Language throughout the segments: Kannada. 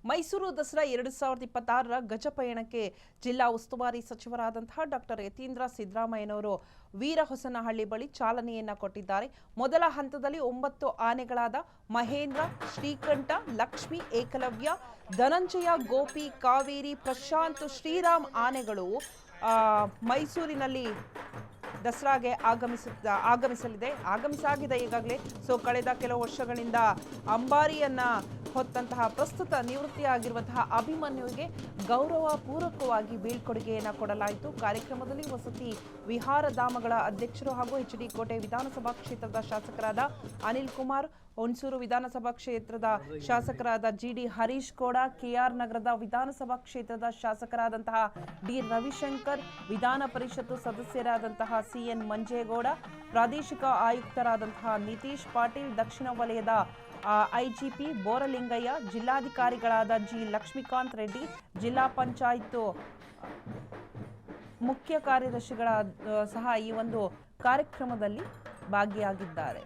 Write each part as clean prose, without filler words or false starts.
ಮೈಸೂರು ದಸರಾ 2026ರ ಗಜಪಯಣಕ್ಕೆ ಜಿಲ್ಲಾ ಉಸ್ತುವಾರಿ ಸಚಿವರಾದಂತಹ ಡಾಕ್ಟರ್ ಯತೀಂದ್ರ ಸಿದ್ದರಾಮಯ್ಯನವರು ವೀರಹೊಸನಹಳ್ಳಿ ಬಳಿ ಚಾಲನೆಯನ್ನ ಕೊಟ್ಟಿದ್ದಾರೆ. ಮೊದಲ ಹಂತದಲ್ಲಿ 9 ಆನೆಗಳಾದ ಮಹೇಂದ್ರ, ಶ್ರೀಕಂಠ, ಲಕ್ಷ್ಮಿ, ಏಕಲವ್ಯ, ಧನಂಜಯ, ಗೋಪಿ, ಕಾವೇರಿ, ಪ್ರಶಾಂತ್, ಶ್ರೀರಾಮ್ ಆನೆಗಳು ಮೈಸೂರಿನಲ್ಲಿ ದಸರಾಗೆ ಆಗಮಿಸಾಗಿದೆ ಈಗಾಗಲೇ. ಕಳೆದ ಕೆಲವು ವರ್ಷಗಳಿಂದ ಅಂಬಾರಿಯನ್ನ ಹೊತ್ತಂತಹ ಪ್ರಸ್ತುತ ನಿವೃತ್ತಿಯಾಗಿರುವಂತಹ ಅಭಿಮನ್ಯುವಿಗೆ ಗೌರವ ಪೂರ್ವಕವಾಗಿ ಬೀಳ್ಕೊಡುಗೆಯನ್ನು ಕೊಡಲಾಯಿತು. ಕಾರ್ಯಕ್ರಮದಲ್ಲಿ ವಸತಿ ವಿಹಾರ ಧಾಮಗಳ ಅಧ್ಯಕ್ಷರು ಹಾಗೂ ಎಚ್ಡಿ ಕೋಟೆ ವಿಧಾನಸಭಾ ಕ್ಷೇತ್ರದ ಶಾಸಕರಾದ ಅನಿಲ್ ಕುಮಾರ್, ಹುಣಸೂರು ವಿಧಾನಸಭಾ ಕ್ಷೇತ್ರದ ಶಾಸಕರಾದ ಜಿಡಿ ಹರೀಶ್ ಗೌಡ, ಕೆಆರ್ ನಗರದ ವಿಧಾನಸಭಾ ಕ್ಷೇತ್ರದ ಶಾಸಕರಾದಂತಹ ಡಿ ರವಿಶಂಕರ್, ವಿಧಾನ ಪರಿಷತ್ತು ಸದಸ್ಯರಾದಂತಹ ಸಿಎನ್ ಮಂಜೇಗೌಡ, ಪ್ರಾದೇಶಿಕ ಆಯುಕ್ತರಾದಂತಹ ನಿತೀಶ್ ಪಾಟೀಲ್, ದಕ್ಷಿಣ ವಲಯದ ಐಜಿಪಿ ಬೋರಲಿಂಗಯ್ಯ, ಜಿಲ್ಲಾಧಿಕಾರಿಗಳಾದ ಜಿ ಲಕ್ಷ್ಮೀಕಾಂತ್ ರೆಡ್ಡಿ, ಜಿಲ್ಲಾ ಪಂಚಾಯತ್ ಮುಖ್ಯ ಕಾರ್ಯದರ್ಶಿಗಳ ಸಹ ಈ ಒಂದು ಕಾರ್ಯಕ್ರಮದಲ್ಲಿ ಭಾಗಿಯಾಗಿದ್ದಾರೆ.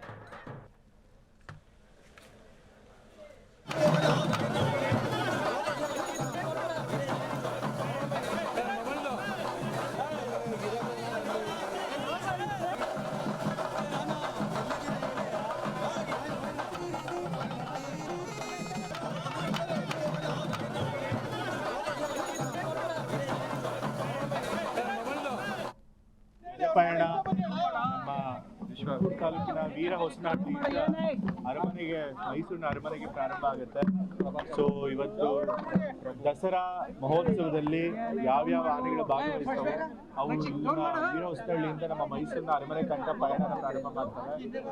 ಪಯಣ ನಮ್ಮ ಶಿವಪುರ ತಾಲೂಕಿನ ವೀರಹೊಸನಹಳ್ಳಿಯಿಂದ ಅರಮನೆಗೆ, ಮೈಸೂರಿನ ಅರಮನೆಗೆ ಪ್ರಾರಂಭ ಆಗುತ್ತೆ. ಇವತ್ತು ದಸರಾ ಮಹೋತ್ಸವದಲ್ಲಿ ಯಾವ್ಯಾವ ಆನೆಗಳು ಭಾಗವಹಿಸ್ತವೆ ಅವು ವೀರಹೊಸನಹಳ್ಳಿಯಿಂದ ನಮ್ಮ ಮೈಸೂರಿನ ಅರಮನೆ ತನಕ ಪಯಣ ಪ್ರಾರಂಭ ಮಾಡ್ತಾರೆ.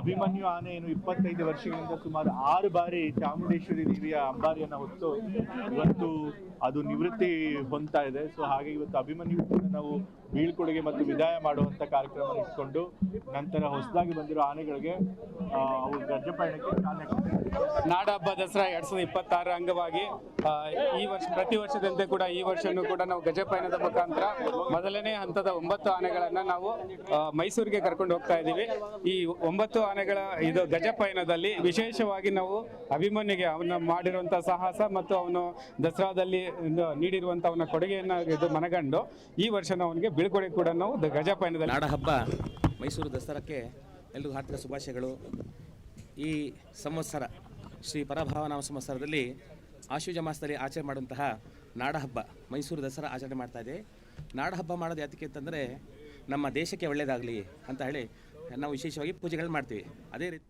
ಅಭಿಮನ್ಯು ಆನೆ ಏನು 25 ವರ್ಷಗಳಿಂದ ಸುಮಾರು 6 ಬಾರಿ ಚಾಮುಂಡೇಶ್ವರಿ ದೇವಿಯ ಅಂಬಾರಿಯನ್ನು ಹೊತ್ತು ಇವತ್ತು ಅದು ನಿವೃತ್ತಿ ಹೊಂದ್ತಾ ಇದೆ. ಹಾಗೆ ಇವತ್ತು ಅಭಿಮನ್ಯು ನಾವು ಬೀಳ್ಕೊಡುಗೆ ಮತ್ತು ವಿದಾಯ ಮಾಡುವಂತ ಕಾರ್ಯಕ್ರಮ ಇಟ್ಕೊಂಡು ನಂತರ ಹೊಸದಾಗಿ ಬಂದಿರೋ ಆನೆಗಳಿಗೆ ಅವು ಗಜಪಯಣಕ್ಕೆ ಚಾಲನೆ ಕೊಡ್ತಾರೆ. ನಾಡಹಬ್ಬ ದಸರಾ 2026 ಅಂಗವಾಗಿ ಈ ವರ್ಷ ಪ್ರತಿ ವರ್ಷದಂತೆ ಕೂಡ ಈ ವರ್ಷನೂ ಕೂಡ ನಾವು ಗಜಪಯಣದ ಮುಖಾಂತರ ಮೊದಲನೇ ಹಂತದ 9 ಆನೆಗಳನ್ನ ನಾವು ಮೈಸೂರಿಗೆ ಕರ್ಕೊಂಡು ಹೋಗ್ತಾ ಇದ್ದೀವಿ. ಈ 9 ಆನೆಗಳ ಇದು ಗಜಪಯಣದಲ್ಲಿ ವಿಶೇಷವಾಗಿ ನಾವು ಅಭಿಮನ್ಯುಗೆ ಅವನ ಮಾಡಿರುವಂತಹ ಸಾಹಸ ಮತ್ತು ಅವನು ದಸರಾದಲ್ಲಿ ನೀಡಿರುವಂತಹ ಅವನ ಕೊಡುಗೆಯನ್ನು ಇದು ಮನಗಂಡು ಈ ವರ್ಷ ಅವನಿಗೆ ಬೀಳ್ಕೊಡುಗೆ ಕೂಡ ನಾವು ಗಜಪಯಣದಲ್ಲಿ. ನಾಡಹಬ್ಬ ಮೈಸೂರು ದಸರಾಕ್ಕೆ ಎಲ್ಲರಿಗೂ ಹಾರ್ದಿಕ ಶುಭಾಶಯಗಳು. ಈ ಸಂವತ್ಸರ ಶ್ರೀ ಪರಭಾವನಾಮ ಸಂವತ್ಸರದಲ್ಲಿ ಆಶ್ವಯುಜ ಮಾಸದಲ್ಲಿ ಆಚರಣೆ ಮಾಡುವಂತಹ ನಾಡಹಬ್ಬ ಮೈಸೂರು ದಸರಾ ಆಚರಣೆ ಮಾಡ್ತಾ ಇದೆ. ನಾಡಹಬ್ಬ ಮಾಡೋದು ಯಾತಕ್ಕೆ ಅಂತಂದರೆ ನಮ್ಮ ದೇಶಕ್ಕೆ ಒಳ್ಳೆಯದಾಗಲಿ ಅಂತ ಹೇಳಿ ನಾವು ವಿಶೇಷವಾಗಿ ಪೂಜೆಗಳು ಮಾಡ್ತೀವಿ. ಅದೇ ರೀತಿ